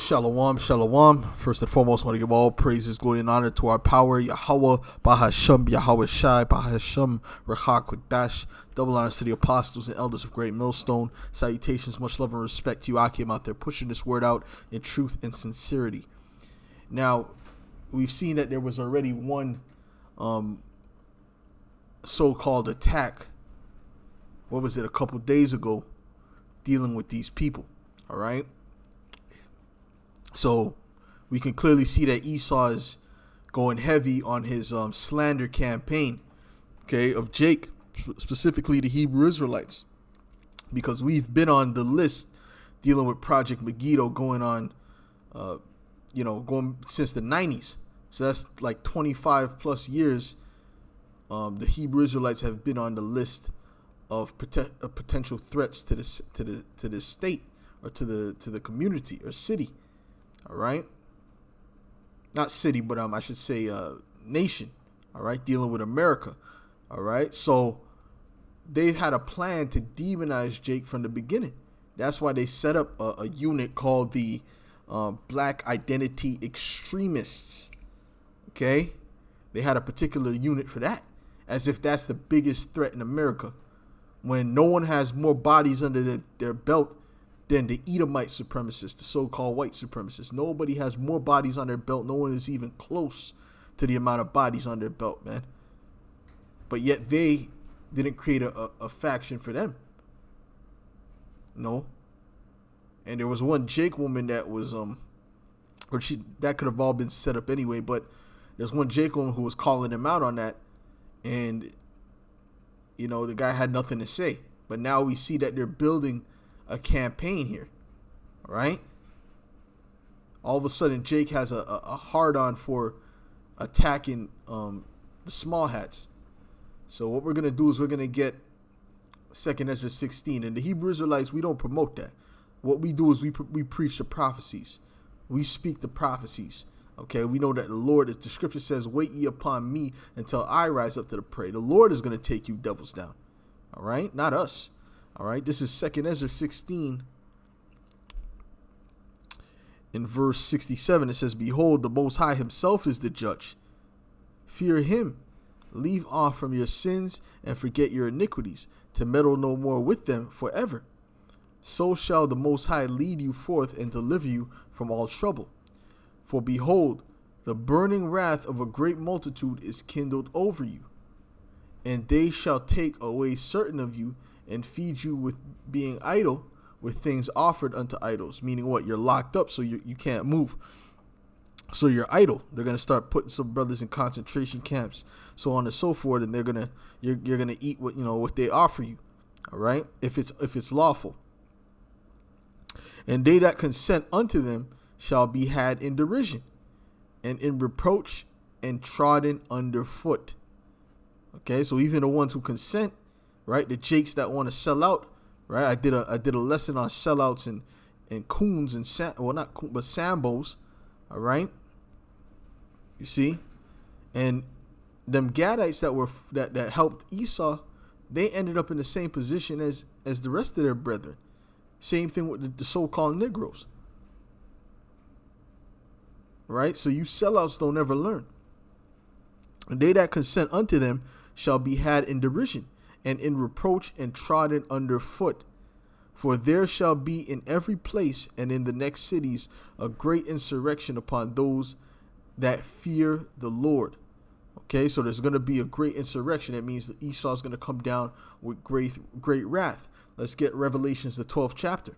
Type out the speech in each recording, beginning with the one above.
Shalom, shalom. First and foremost, I want to give all praises, glory, and honor to our power, Yahweh, Bahasham, Yahweh Shai, Bahasham, Rechak, Dash. Double honors to the apostles and elders of Great Millstone. Salutations, much love and respect to you. I came out there pushing this word out in truth and sincerity. Now, we've seen that there was already one so-called attack. What was it, a couple days ago, dealing with these people, all right? So we can clearly see that Esau is going heavy on his slander campaign, okay, of Jake, specifically the Hebrew Israelites, because we've been on the list dealing with Project Megiddo going on, going since the 90s. So that's like 25 plus years. The Hebrew Israelites have been on the list of potential threats to this state or to the community or city. All right, not city, but I should say nation. All right, dealing with America. All right, so they had a plan to demonize Jake from the beginning. That's why they set up a unit called the Black Identity Extremists. Okay, they had a particular unit for that, as if that's the biggest threat in America, when no one has more bodies under their belt than the Edomite supremacists, the so-called white supremacists. Nobody has more bodies on their belt. No one is even close to the amount of bodies on their belt, man. But yet they didn't create a faction for them. No. And there was one Jake woman that was that could have all been set up anyway, but there's one Jake woman who was calling him out on that, and the guy had nothing to say. But now we see that they're building a campaign here, right? All of a sudden, Jake has a hard-on for attacking the small hats. So what we're going to do is we're going to get 2nd Ezra 16. And the Hebrew Israelites, we don't promote that. What we do is we preach the prophecies. We speak the prophecies. Okay, we know that the Lord, as the scripture says, wait ye upon me until I rise up to the prey. The Lord is going to take you devils down. All right, not us. All right, this is 2nd Ezra 16. In verse 67, it says, behold, the Most High himself is the judge. Fear him. Leave off from your sins and forget your iniquities, to meddle no more with them forever. So shall the Most High lead you forth and deliver you from all trouble. For behold, the burning wrath of a great multitude is kindled over you, and they shall take away certain of you, and feed you with being idle, with things offered unto idols. Meaning what? You're locked up, so you can't move. So you're idle. They're gonna start putting some brothers in concentration camps, so on and so forth, and you're gonna eat what they offer you. All right, if it's lawful. And they that consent unto them shall be had in derision, and in reproach, and trodden underfoot. Okay, so even the ones who consent, right? The Jakes that want to sell out, right? I did a lesson on sellouts and coons and not coons, but Sambos, all right? You see, and them Gadites that helped Esau, they ended up in the same position as the rest of their brethren. Same thing with the so-called Negroes, right? So you sellouts don't ever learn. And they that consent unto them shall be had in derision, and in reproach, and trodden underfoot. For there shall be in every place and in the next cities a great insurrection upon those that fear the Lord. Okay, so there's going to be a great insurrection. That means that Esau is going to come down with great wrath. Let's get Revelations, the 12th chapter.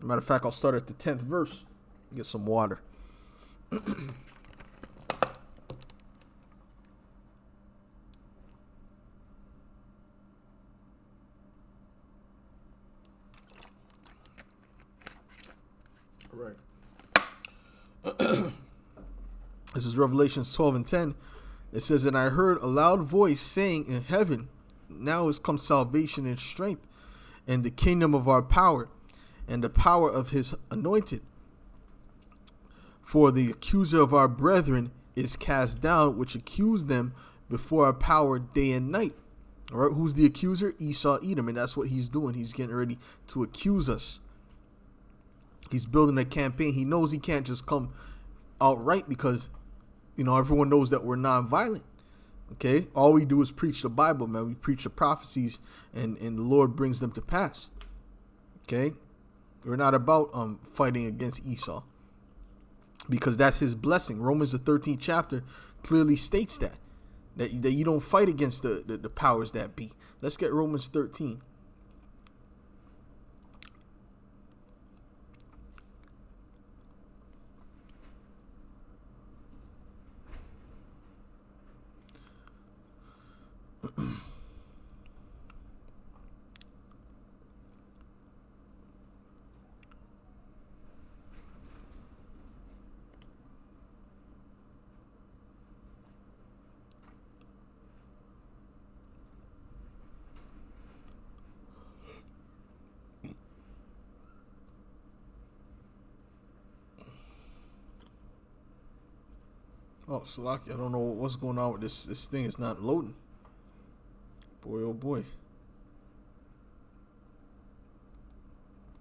Matter of fact, I'll start at the 10th verse. Get some water. Right. This is Revelations 12 and 10. It says, and I heard a loud voice saying in heaven, now is come salvation and strength, and the kingdom of our power, and the power of his anointed. For the accuser of our brethren is cast down, which accused them before our power day and night. All right, who's the accuser? Esau, Edom, and that's what he's doing. He's getting ready to accuse us. He's building a campaign. He knows he can't just come outright because, everyone knows that we're nonviolent. Okay? All we do is preach the Bible, man. We preach the prophecies and the Lord brings them to pass. Okay? We're not about fighting against Esau because that's his blessing. Romans, the 13th chapter, clearly states that you don't fight against the powers that be. Let's get Romans 13. Oh, Salaki, I don't know what's going on with this thing. It's not loading. Boy, oh boy.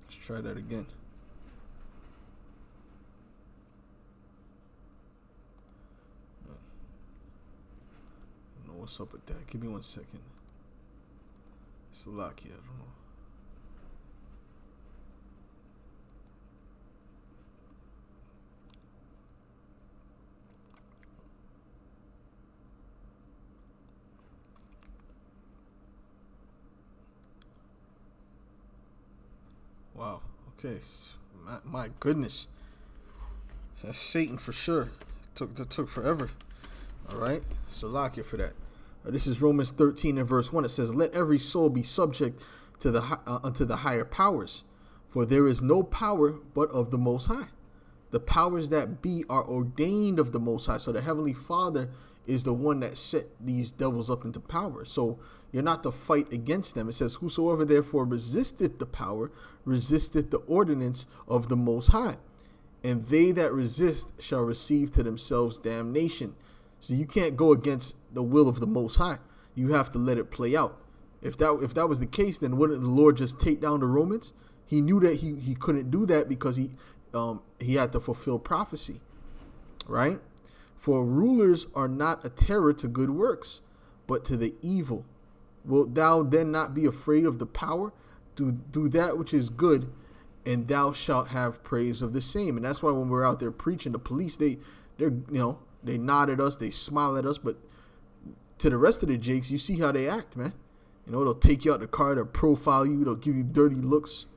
Let's try that again. I don't know what's up with that. Give me 1 second. Salaki, I don't know. Wow. Okay. My goodness. That's Satan for sure. That took forever. All right. Salakia for that. This is Romans 13 and verse 1. It says, "Let every soul be subject to unto the higher powers, for there is no power but of the Most High. The powers that be are ordained of the Most High." So the Heavenly Father is the one that set these devils up into power. So you're not to fight against them. It says, "Whosoever therefore resisteth the power, resisteth the ordinance of the Most High. And they that resist shall receive to themselves damnation." So you can't go against the will of the Most High. You have to let it play out. If that was the case, then wouldn't the Lord just take down the Romans? He knew that he couldn't do that because he had to fulfill prophecy, right? "For rulers are not a terror to good works, but to the evil. Wilt thou then not be afraid of the power? Do that which is good, and thou shalt have praise of the same." And that's why when we're out there preaching, the police, they nod at us, they smile at us, but to the rest of the jakes, you see how they act, man. They'll take you out the car, they'll profile you, they'll give you dirty looks.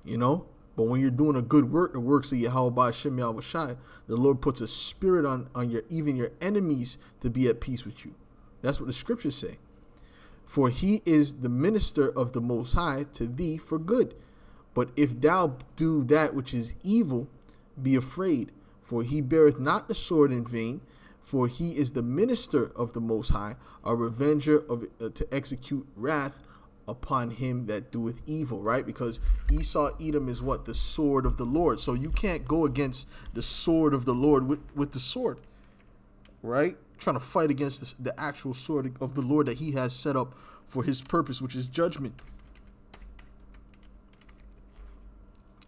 But when you're doing a good work, the works of Yahweh Hashem Yahweh Shai, the Lord puts a spirit on even your enemies to be at peace with you. That's what the scriptures say. "For he is the minister of the Most High to thee for good. But if thou do that which is evil, be afraid. For he beareth not the sword in vain. For he is the minister of the Most High, a revenger to execute wrath upon him that doeth evil," right? Because Esau Edom is what? The sword of the Lord. So you can't go against the sword of the Lord with the sword, right? Trying to fight against the actual sword of the Lord that he has set up for his purpose, which is judgment.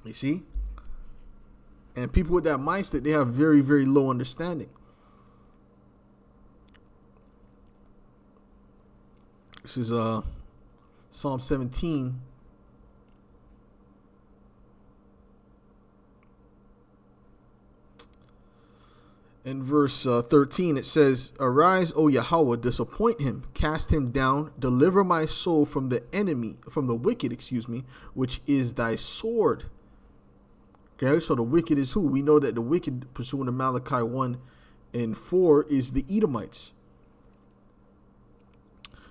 You see? And people with that mindset, they have very, very low understanding. This is Psalm 17. In verse 13, it says, "Arise, O Yahweh, disappoint him, cast him down, deliver my soul from the enemy, from the wicked, which is thy sword." Okay, so the wicked is who? We know that the wicked, pursuant to Malachi 1 and 4, is the Edomites.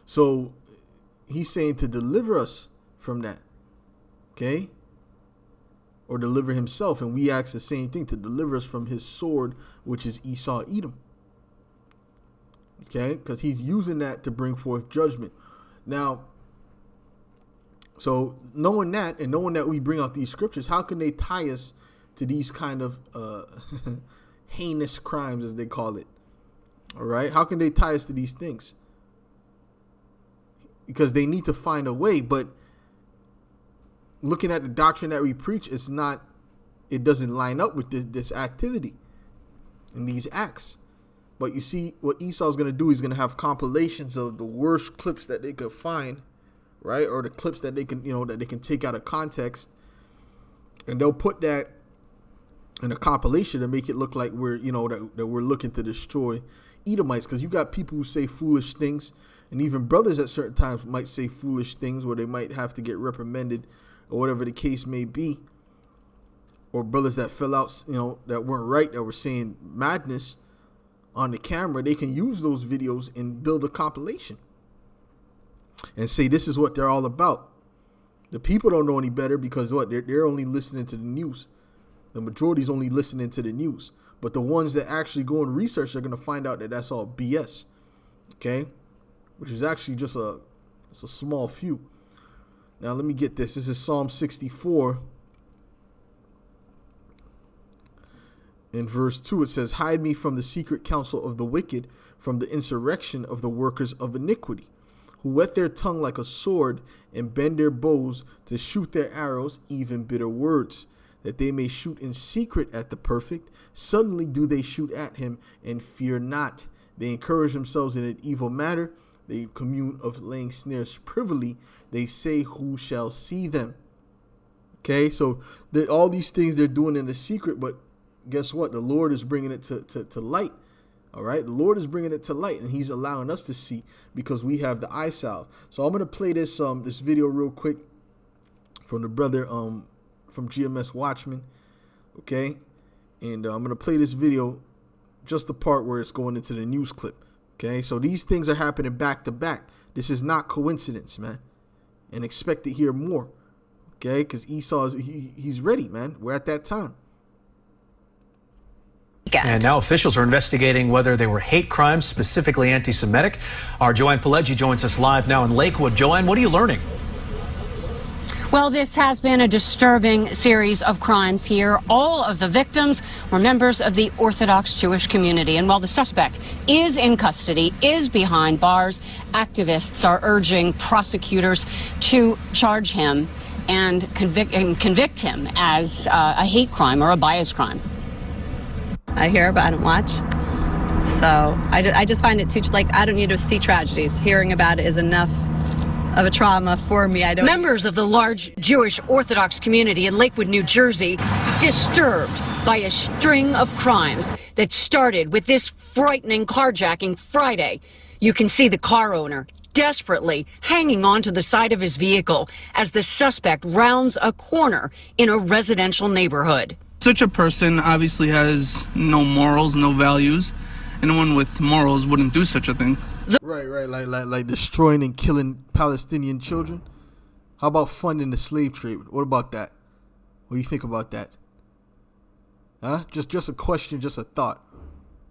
So he's saying to deliver us from that. Okay? Or deliver himself. And we ask the same thing, to deliver us from his sword, which is Esau Edom. Okay? Because he's using that to bring forth judgment. Now, so knowing that, and knowing that we bring out these scriptures, how can they tie us to these kind of heinous crimes, as they call it? All right? How can they tie us to these things? Because they need to find a way, but looking at the doctrine that we preach, it doesn't line up with this activity and these acts. But you see, what Esau's going to do, he's going to have compilations of the worst clips that they could find, right? Or the clips that they can, that they can take out of context. And they'll put that in a compilation to make it look like we're, that we're looking to destroy Edomites. Because you got people who say foolish things, and even brothers at certain times might say foolish things where they might have to get reprimanded or whatever the case may be. Or brothers that fell out, that weren't right, that were saying madness on the camera. They can use those videos and build a compilation and say this is what they're all about. The people don't know any better because they're only listening to the news. The majority is only listening to the news. But the ones that actually go and research are going to find out that that's all BS. Okay? Which is actually just a small few. Now let me get this. This is Psalm 64. In verse 2, it says, hide me from the secret counsel of the wicked, from the insurrection of the workers of iniquity, who whet their tongue like a sword and bend their bows to shoot their arrows, even bitter words, that they may shoot in secret at the perfect. Suddenly do they shoot at him and fear not. They encourage themselves in an evil matter. They commune of laying snares privily. They say, who shall see them? Okay, so all these things they're doing in the secret, but guess what? The Lord is bringing it to light. All right. The Lord is bringing it to light, and he's allowing us to see because we have the eye salve. So I'm going to play this video real quick from the brother from GMS Watchman. OK, and I'm going to play this video, just the part where it's going into the news clip. OK, so these things are happening back to back. This is not coincidence, man, and expect to hear more. OK, because Esau he's ready, man. We're at that time. And now officials are investigating whether they were hate crimes, specifically anti-Semitic. Our Joanne Pileggi joins us live now in Lakewood. Joanne, what are you learning? Well, this has been a disturbing series of crimes here. All of the victims were members of the Orthodox Jewish community. And while the suspect is in custody, is behind bars, activists are urging prosecutors to charge him and convict him as a hate crime or a bias crime. I hear but I don't watch. So I just find it too, I don't need to see tragedies. Hearing about it is enough of a trauma for me. Members of the large Jewish Orthodox community in Lakewood, New Jersey, disturbed by a string of crimes that started with this frightening carjacking Friday. You can see the car owner desperately hanging onto the side of his vehicle as the suspect rounds a corner in a residential neighborhood. Such a person obviously has no morals, no values. Anyone with morals wouldn't do such a thing. Right, like destroying and killing Palestinian children. How about funding the slave trade? What about that? What do you think about that? Huh? Just a question, just a thought.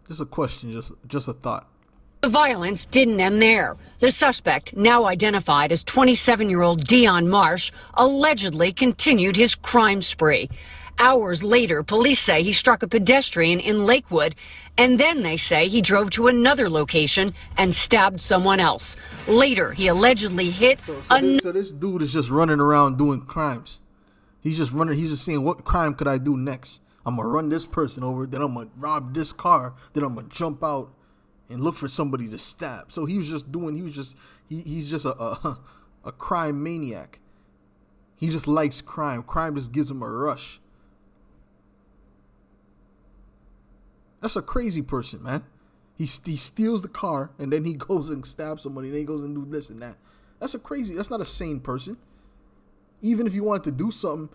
Just a question, just a thought. The violence didn't end there. The suspect, now identified as 27-year-old Dion Marsh, allegedly continued his crime spree. Hours later, police say he struck a pedestrian in Lakewood, and then they say he drove to another location and stabbed someone else. Later, he allegedly hit So this dude is just running around doing crimes. He's just running. He's just saying, what crime could I do next? I'm going to run this person over, then I'm going to rob this car, then I'm going to jump out and look for somebody to stab. So he's just a crime maniac. He just likes crime. Crime just gives him a rush. That's a crazy person, man. He steals the car and then he goes and stabs somebody and then he goes and do this and that. That's not a sane person. Even if you wanted to do something,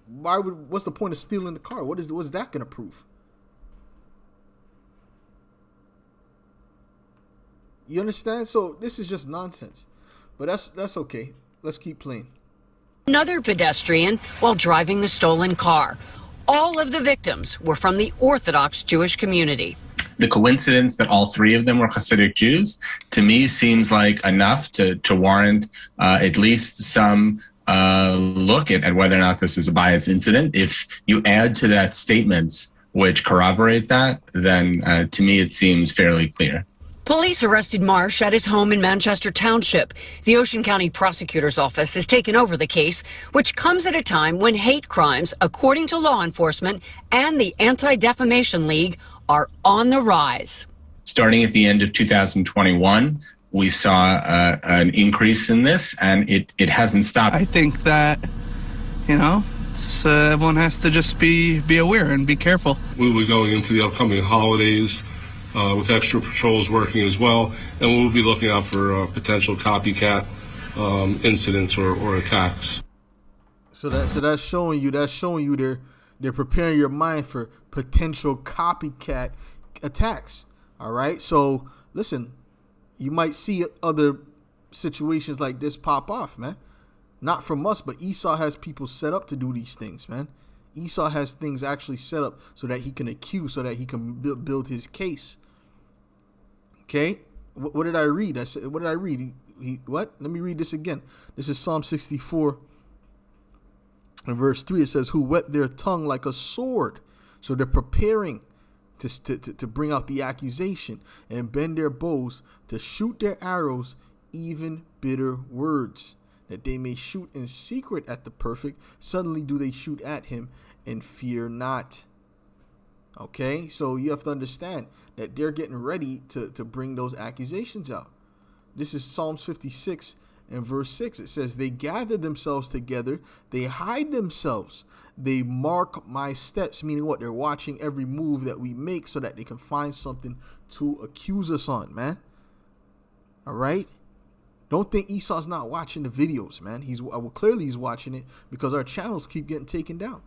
what's the point of stealing the car? What's that going to prove? You understand? So this is just nonsense. But that's okay. Let's keep playing. Another pedestrian while driving the stolen car. All of the victims were from the Orthodox Jewish community. The coincidence that all three of them were Hasidic Jews, to me, seems like enough to warrant at least some look at whether or not this is a bias incident. If you add to that statements which corroborate that, then to me it seems fairly clear. Police arrested Marsh at his home in Manchester Township. The Ocean County Prosecutor's Office has taken over the case, which comes at a time when hate crimes, according to law enforcement and the Anti-Defamation League, are on the rise. Starting at the end of 2021, we saw an increase in this, and it hasn't stopped. I think that, everyone has to just be aware and be careful. We will be going into the upcoming holidays with extra patrols working as well, and we'll be looking out for potential copycat incidents or attacks. So that's showing you they're preparing your mind for potential copycat attacks. All right. So listen, you might see other situations like this pop off, man. Not from us, but Esau has people set up to do these things, man. Esau has things actually set up so that he can accuse, so that he can build his case. Okay, what did I read? What did I read? What? Let me read this again. This is Psalm 64, in verse 3. It says, "Who whet their tongue like a sword." So they're preparing to bring out the accusation, and bend their bows to shoot their arrows, even bitter words, that they may shoot in secret at the perfect. Suddenly do they shoot at him, and fear not. Okay, so you have to understand that they're getting ready to bring those accusations out. This is Psalms 56 and verse 6. It says, "They gather themselves together, they hide themselves, they mark my steps," meaning what? They're watching every move that we make so that they can find something to accuse us on, man. All right? Don't think Esau's not watching the videos, man. Clearly he's watching it, because our channels keep getting taken down.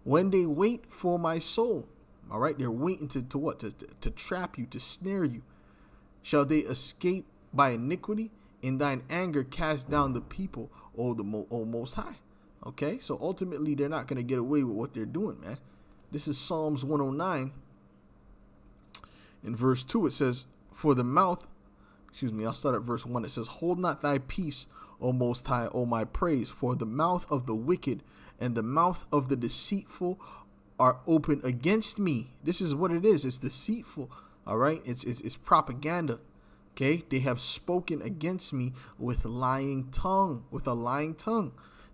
"When they wait for my soul," all right, they're waiting to what? To trap you, to snare you. "Shall they escape by iniquity? In thine anger cast down the people, O Most High." Okay, so ultimately they're not going to get away with what they're doing, man. This is Psalms 109. In verse 2, it says, "For the mouth," I'll start at verse 1. It says, "Hold not thy peace, O Most High, O my praise, for the mouth of the wicked and the mouth of the deceitful are open against me." This is what it is. It's deceitful. All right. It's propaganda. Okay. They have spoken against me with a lying tongue.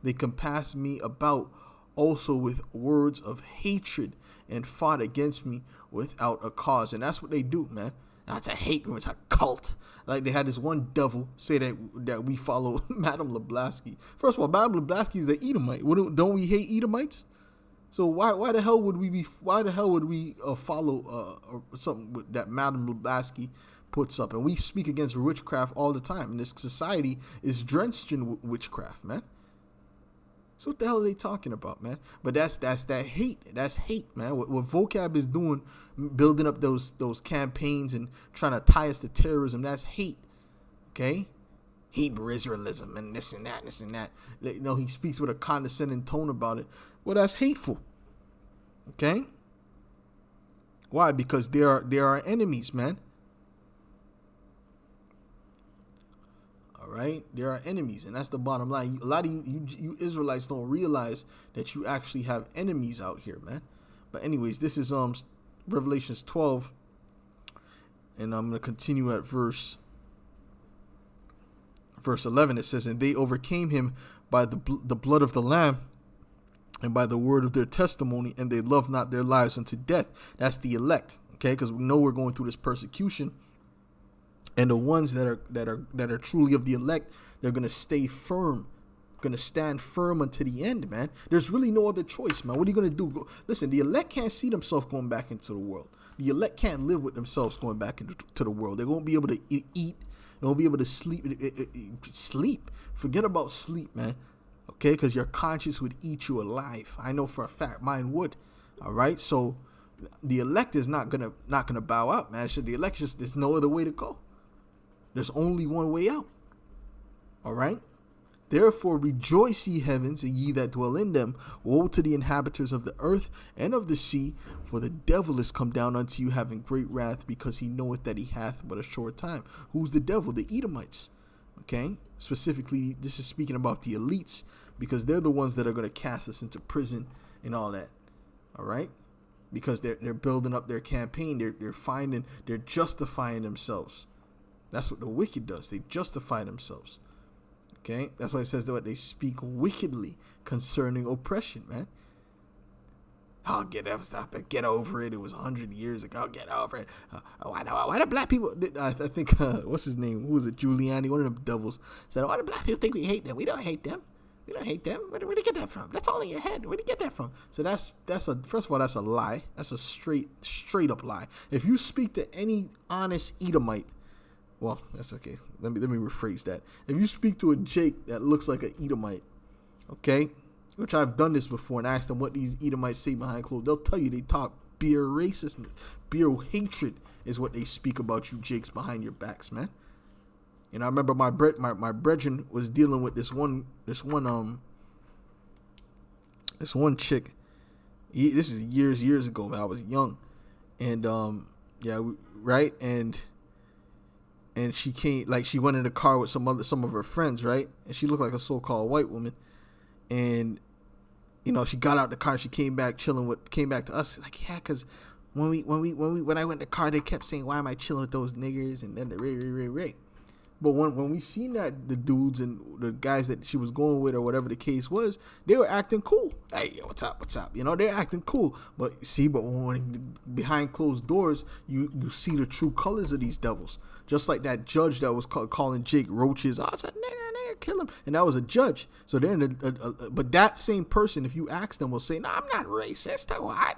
They compass me about also with words of hatred, and fought against me without a cause. And that's what they do, man. That's a hate group. It's a cult. Like they had this one devil say that we follow Madame Blavatsky. First of all, Madame Blavatsky is an Edomite. Don't we hate Edomites? So why the hell would we follow something that Madame Blavatsky puts up? And we speak against witchcraft all the time. And this society is drenched in witchcraft, man. So what the hell are they talking about, man? But that's that hate. That's hate, man. What Vocab is doing, building up those campaigns and trying to tie us to terrorism, that's hate. Okay? Hebrew Israelism and this and that. You know, he speaks with a condescending tone about it. Well, that's hateful. Okay? Why? Because they are our enemies, man. Right? There are enemies, and that's the bottom line. A lot of you Israelites don't realize that you actually have enemies out here, man. But anyways, this is Revelations 12, and I'm gonna continue at verse 11. It says, "And they overcame him by the blood of the Lamb, and by the word of their testimony, and they loved not their lives unto death." That's the elect, okay? Because we know we're going through this persecution. And the ones that are truly of the elect, they're going to stay firm, going to stand firm unto the end, man. There's really no other choice, man. What are you going to do? Listen, the elect can't see themselves going back into the world. The elect can't live with themselves going back into the world. They won't be able to eat. They won't be able to sleep. Forget about sleep, man. Okay, because your conscience would eat you alive. I know for a fact mine would. All right, so the elect is not gonna bow out, man. The elect there's no other way to go. There's only one way out. All right? "Therefore rejoice, ye heavens, and ye that dwell in them. Woe to the inhabitants of the earth and of the sea, for the devil is come down unto you, having great wrath, because he knoweth that he hath but a short time." Who's the devil? The Edomites. Okay? Specifically, this is speaking about the elites, because they're the ones that are going to cast us into prison and all that. All right? because they're building up their campaign. They're justifying themselves. That's what the wicked does. They justify themselves. Okay, that's why it says that they speak wickedly concerning oppression, man. I'll get over it. It was 100 years ago. I'll get over it. Why do black people? I think what's his name? Who was it? Giuliani, one of them devils, said, "Why do black people think we hate them? We don't hate them. We don't hate them. Where do you get that from? That's all in your head. Where do you get that from?" So that's first of all, that's a lie. That's a straight up lie. If you speak to any honest Edomite, well, that's okay. Let me rephrase that. If you speak to a Jake that looks like an Edomite, okay, which I've done this before, and asked them what these Edomites say behind closed, they'll tell you they talk beer racistness, beer hatred is what they speak about you Jakes behind your backs, man. And I remember my brethren was dealing with this one chick. This is years ago, man. I was young, and right, and she came, like, she went in the car with some of her friends, right, and she looked like a so-called white woman, and she got out the car and she came back to us like, yeah, because when I went in the car, they kept saying, why am I chilling with those niggers, and then the ray. But when we seen that the dudes and the guys that she was going with or whatever the case was, they were acting cool. Hey, yo, what's up? They're acting cool. But when behind closed doors, you see the true colors of these devils. Just like that judge that was calling Jake roaches. Oh, it's a nigger, kill him. And that was a judge. So they're but that same person, if you ask them, will say, "No, I'm not racist.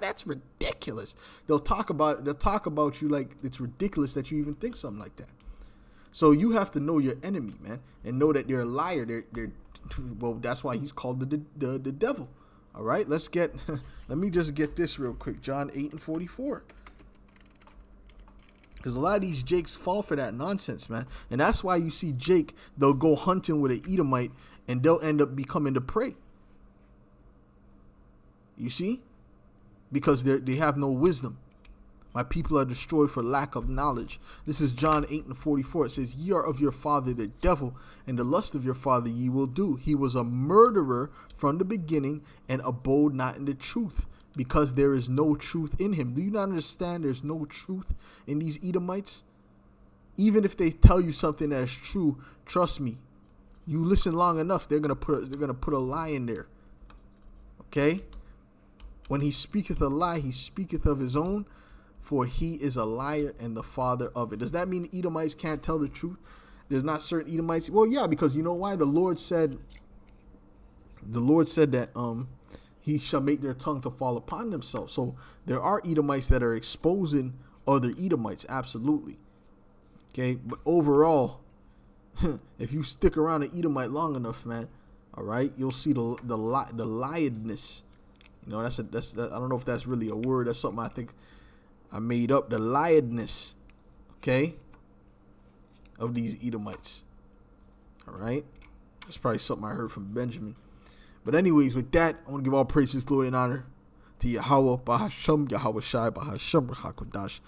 That's ridiculous." They'll talk about you like it's ridiculous that you even think something like that. So you have to know your enemy, man, and know that they're a liar. Well, that's why he's called the devil. All right, let me just get this real quick. John 8:44. Because a lot of these Jakes fall for that nonsense, man. And that's why you see Jake, they'll go hunting with an Edomite and they'll end up becoming the prey. You see? Because they have no wisdom. My people are destroyed for lack of knowledge. This is John 8:44. It says, "Ye are of your father the devil, and the lust of your father ye will do. He was a murderer from the beginning, and abode not in the truth, because there is no truth in him." Do you not understand there's no truth in these Edomites? Even if they tell you something that is true, trust me, you listen long enough, they're gonna put a lie in there. Okay? When he speaketh a lie, he speaketh of his own, for he is a liar and the father of it. Does that mean Edomites can't tell the truth? There's not certain Edomites. Well, yeah, because you know why? The Lord said that he shall make their tongue to fall upon themselves. So there are Edomites that are exposing other Edomites, absolutely. Okay, but overall, if you stick around an Edomite long enough, man, all right, you'll see the liedness. That's I don't know if that's really a word. That's something I think I made up, the liedness, okay, of these Edomites. All right, that's probably something I heard from Benjamin. But anyways, with that, I want to give all praises, glory, and honor to Yahweh, Bahasham, Yahweh Shai, Bahasham, Hakodash.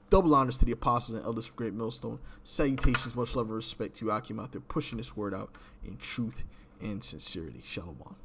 Double honors to the apostles and elders of Great Millstone. Salutations, much love and respect to you, Akim, out there pushing this word out in truth and sincerity. Shalom.